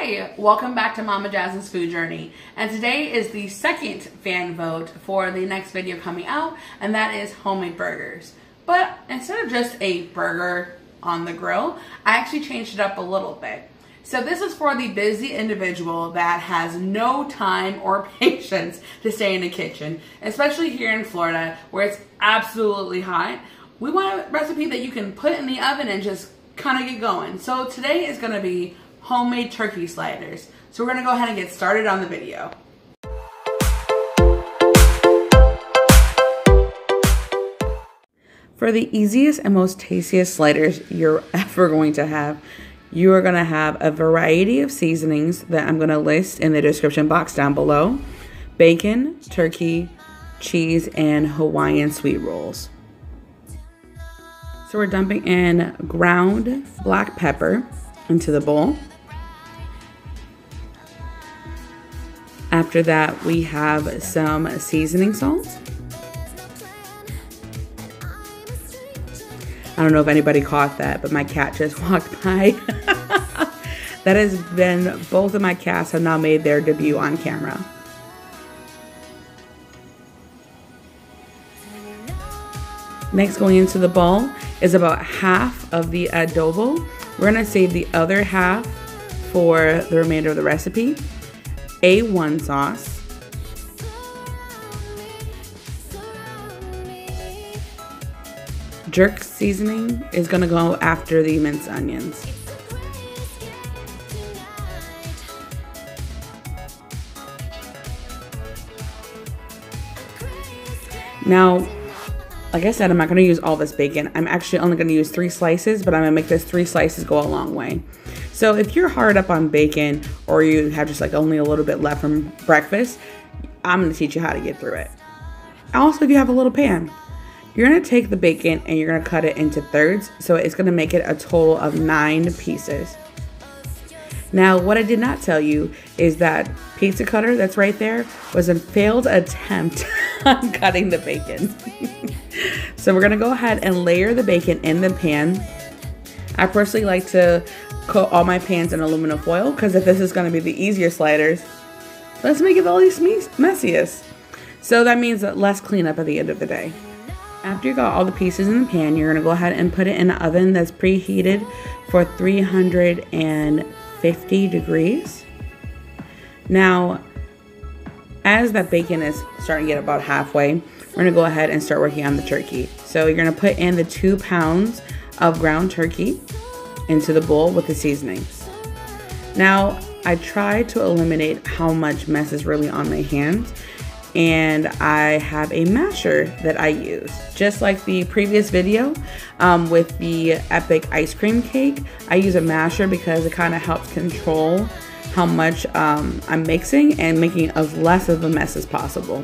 Hi, welcome back to Mama Jasmine's Food Journey. And today is the second fan vote for the next video coming out, and that is homemade burgers. But instead of just a burger on the grill, I actually changed it up a little bit. So this is for the busy individual that has no time or patience to stay in the kitchen, especially here in Florida where it's absolutely hot. We want a recipe that you can put in the oven and just kind of get going. So today is going to be homemade turkey sliders. So we're going to go ahead and get started on the video. For the easiest and most tastiest sliders you're ever going to have, you are going to have a variety of seasonings that I'm going to list in the description box down below. Bacon, turkey, cheese, and Hawaiian sweet rolls. So we're dumping in ground black pepper into the bowl. After that, we have some seasoning salt. I don't know if anybody caught that, but my cat just walked by. That has been, both of my cats have now made their debut on camera. Next, going into the bowl is about half of the adobo. We're gonna save the other half for the remainder of the recipe. A1 sauce. Jerk seasoning is gonna go after the minced onions. Now, like I said, I'm not going to use all this bacon. I'm actually only going to use 3 slices, but I'm going to make this 3 slices go a long way. So if you're hard up on bacon or you have just like only a little bit left from breakfast, I'm going to teach you how to get through it. Also, if you have a little pan, you're going to take the bacon and you're going to cut it into thirds. So it's going to make it a total of 9 pieces. Now, what I did not tell you is that pizza cutter that's right there was a failed attempt on cutting the bacon. So we're gonna go ahead and layer the bacon in the pan. I personally like to coat all my pans in aluminum foil because if this is gonna be the easier sliders, let's make it the least messiest. So that means that less cleanup at the end of the day. After you got all the pieces in the pan, you're gonna go ahead and put it in an oven that's preheated for 350 degrees. Now, as that bacon is starting to get about halfway, we're gonna go ahead and start working on the turkey. So you're gonna put in the 2 pounds of ground turkey into the bowl with the seasonings. Now, I try to eliminate how much mess is really on my hands, and I have a masher that I use. Just like the previous video with the epic ice cream cake, I use a masher because it kind of helps control how much I'm mixing and making as less of a mess as possible.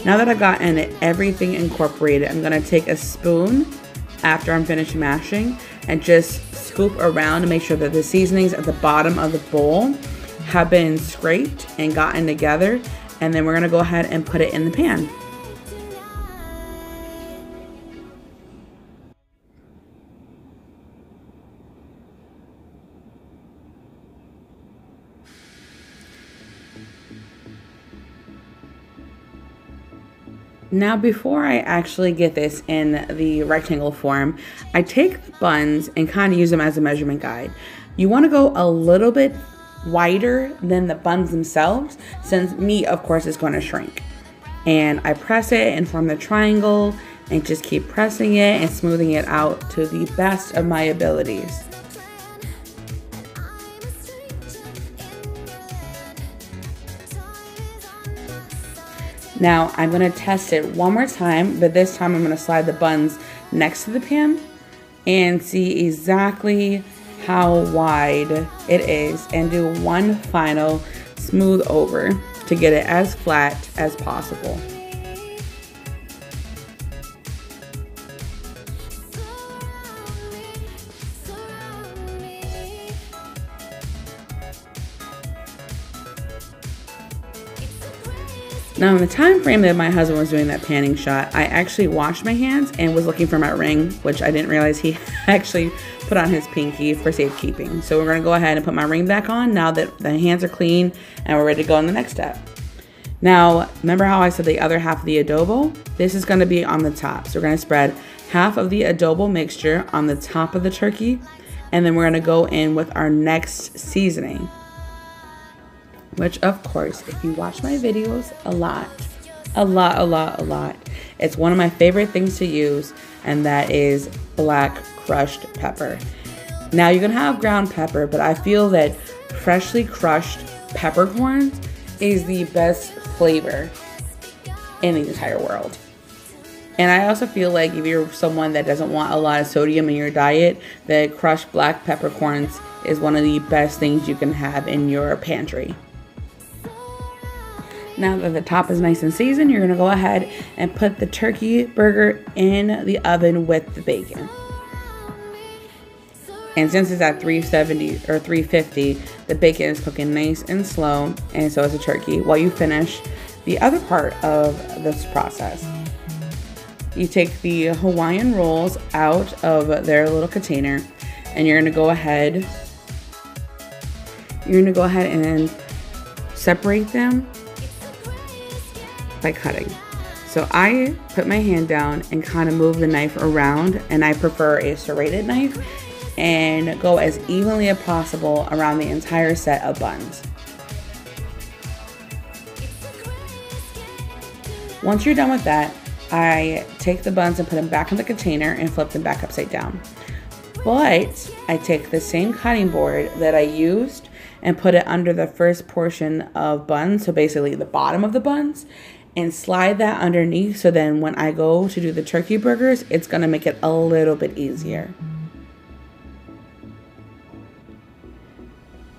Now that I've gotten everything incorporated, I'm gonna take a spoon after I'm finished mashing and just scoop around to make sure that the seasonings at the bottom of the bowl have been scraped and gotten together. And then we're gonna go ahead and put it in the pan. Now, before I actually get this in the rectangle form, I take the buns and kind of use them as a measurement guide. You want to go a little bit wider than the buns themselves, since meat, of course, is going to shrink. And I press it and form the triangle and just keep pressing it and smoothing it out to the best of my abilities. Now I'm going to test it one more time, but this time I'm going to slide the buns next to the pan and see exactly how wide it is and do one final smooth over to get it as flat as possible. Now, in the time frame that my husband was doing that panning shot, I actually washed my hands and was looking for my ring, which I didn't realize he actually put on his pinky for safekeeping. So we're gonna go ahead and put my ring back on now that the hands are clean and we're ready to go on the next step. Now, remember how I said the other half of the adobo? This is gonna be on the top. So we're gonna spread half of the adobo mixture on the top of the turkey, and then we're gonna go in with our next seasoning, which of course, if you watch my videos a lot, it's one of my favorite things to use, and that is black crushed pepper. Now you're gonna have ground pepper, but I feel that freshly crushed peppercorns is the best flavor in the entire world. And I also feel like if you're someone that doesn't want a lot of sodium in your diet, that crushed black peppercorns is one of the best things you can have in your pantry. Now that the top is nice and seasoned, you're gonna go ahead and put the turkey burger in the oven with the bacon. And since it's at 370 or 350, the bacon is cooking nice and slow, and so is the turkey, while you finish the other part of this process. You take the Hawaiian rolls out of their little container, and you're gonna go ahead and separate them by cutting. So I put my hand down and kind of move the knife around, and I prefer a serrated knife, and go as evenly as possible around the entire set of buns. Once you're done with that, I take the buns and put them back in the container and flip them back upside down. But I take the same cutting board that I used and put it under the first portion of buns, so basically the bottom of the buns, and slide that underneath, so then when I go to do the turkey burgers, it's gonna make it a little bit easier.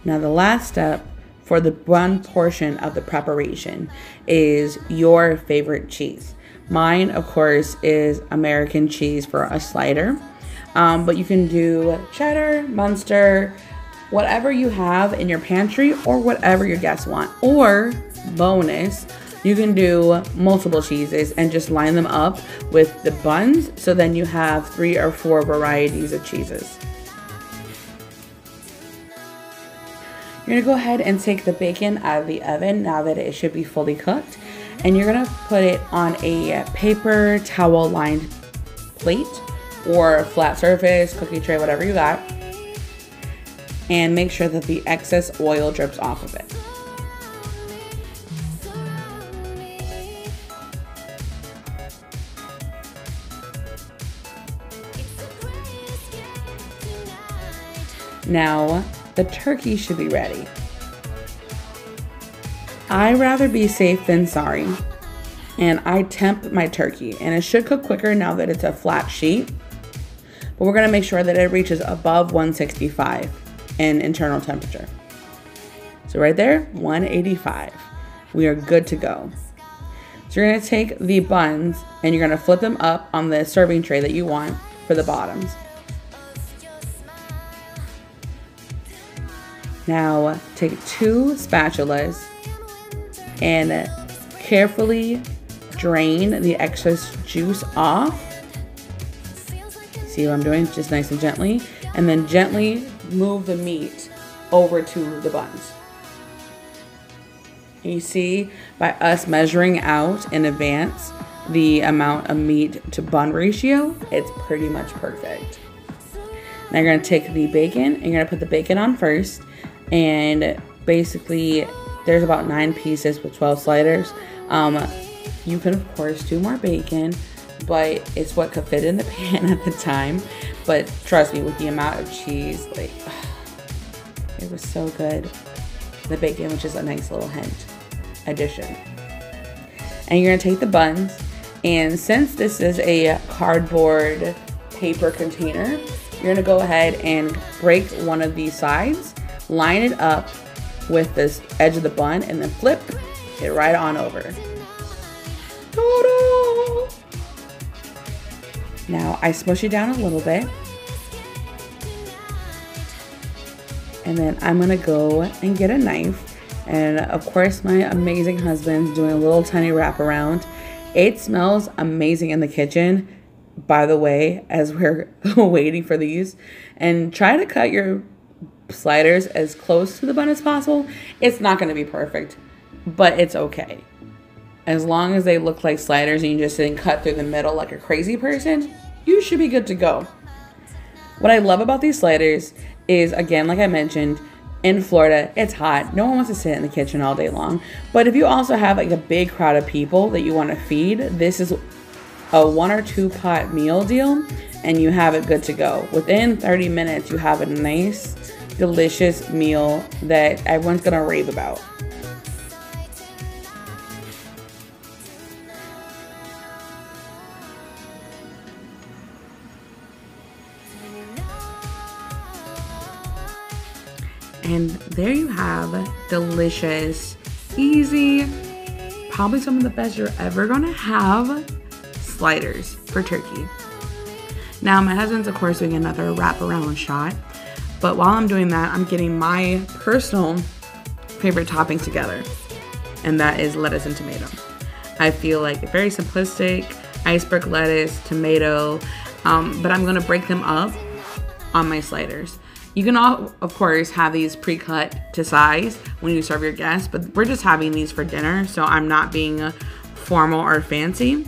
Now the last step for the bun portion of the preparation is your favorite cheese. Mine, of course, is American cheese for a slider, but you can do cheddar, Munster, whatever you have in your pantry or whatever your guests want. Or, bonus, you can do multiple cheeses and just line them up with the buns, so then you have 3 or 4 varieties of cheeses. You're gonna go ahead and take the bacon out of the oven now that it should be fully cooked, and you're gonna put it on a paper towel lined plate or flat surface, cookie tray, whatever you got, and make sure that the excess oil drips off of it. Now, the turkey should be ready. I'd rather be safe than sorry, and I temp my turkey, and it should cook quicker now that it's a flat sheet, but we're gonna make sure that it reaches above 165 in internal temperature. So right there, 185. We are good to go. So you're gonna take the buns and you're gonna flip them up on the serving tray that you want for the bottoms. Now take 2 spatulas and carefully drain the excess juice off. See what I'm doing? Just nice and gently. And then gently move the meat over to the buns. And you see, by us measuring out in advance the amount of meat to bun ratio, it's pretty much perfect. Now you're gonna take the bacon and you're gonna put the bacon on first. And basically there's about 9 pieces with 12 sliders. You can of course do more bacon, but it's what could fit in the pan at the time. But trust me, with the amount of cheese, like, it was so good. The bacon was just a nice little hint addition. And you're gonna take the buns, and since this is a cardboard paper container, you're gonna go ahead and break one of these sides, line it up with this edge of the bun, and then flip it right on over. Ta-da! Now I smush it down a little bit, and then I'm gonna go and get a knife, and of course my amazing husband's doing a little tiny wraparound. It smells amazing in the kitchen. by the way, as we're waiting for these, and try to cut your sliders as close to the bun as possible. It's not going to be perfect, but it's okay. As long as they look like sliders and you just didn't cut through the middle like a crazy person, you should be good to go. What I love about these sliders is, again, like I mentioned, in Florida, it's hot. No one wants to sit in the kitchen all day long. But if you also have like a big crowd of people that you want to feed, this is a 1 or 2 pot meal deal and you have it good to go. Within 30 minutes, you have a nice, delicious meal that everyone's gonna rave about. And there you have delicious, easy, probably some of the best you're ever gonna have sliders for turkey. Now my husband's of course doing another wraparound shot, but while I'm doing that, I'm getting my personal favorite topping together, and that is lettuce and tomato. I feel like very simplistic, iceberg lettuce, tomato, but I'm gonna break them up on my sliders. You can all, of course, have these pre-cut to size when you serve your guests, but we're just having these for dinner, so I'm not being formal or fancy.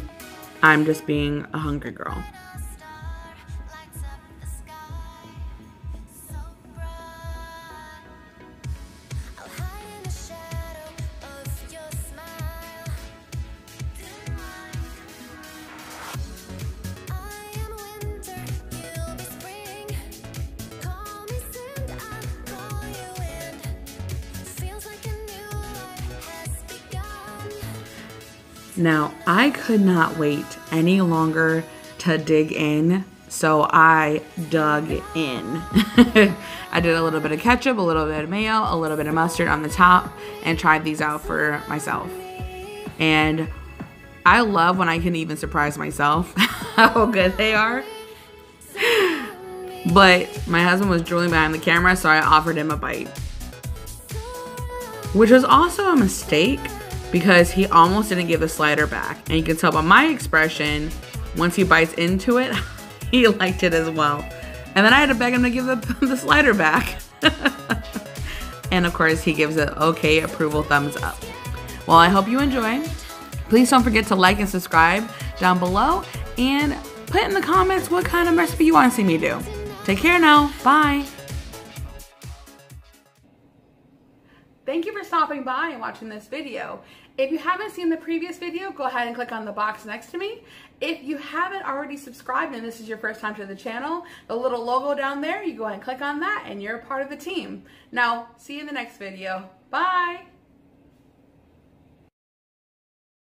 I'm just being a hungry girl. Now, I could not wait any longer to dig in, so I dug in. I did a little bit of ketchup, a little bit of mayo, a little bit of mustard on the top, and tried these out for myself. And I love when I can even surprise myself how good they are. But my husband was drooling behind the camera, so I offered him a bite, which was also a mistake, because he almost didn't give the slider back. And you can tell by my expression, once he bites into it, he liked it as well. And then I had to beg him to give the slider back. And of course, he gives it okay approval thumbs up. Well, I hope you enjoy. Please don't forget to like and subscribe down below. And put in the comments what kind of recipe you want to see me do. Take care now. Bye. Thank you for stopping by and watching this video. If you haven't seen the previous video, go ahead and click on the box next to me. If you haven't already subscribed and this is your first time to the channel, the little logo down there, you go ahead and click on that and you're a part of the team. Now, see you in the next video. Bye.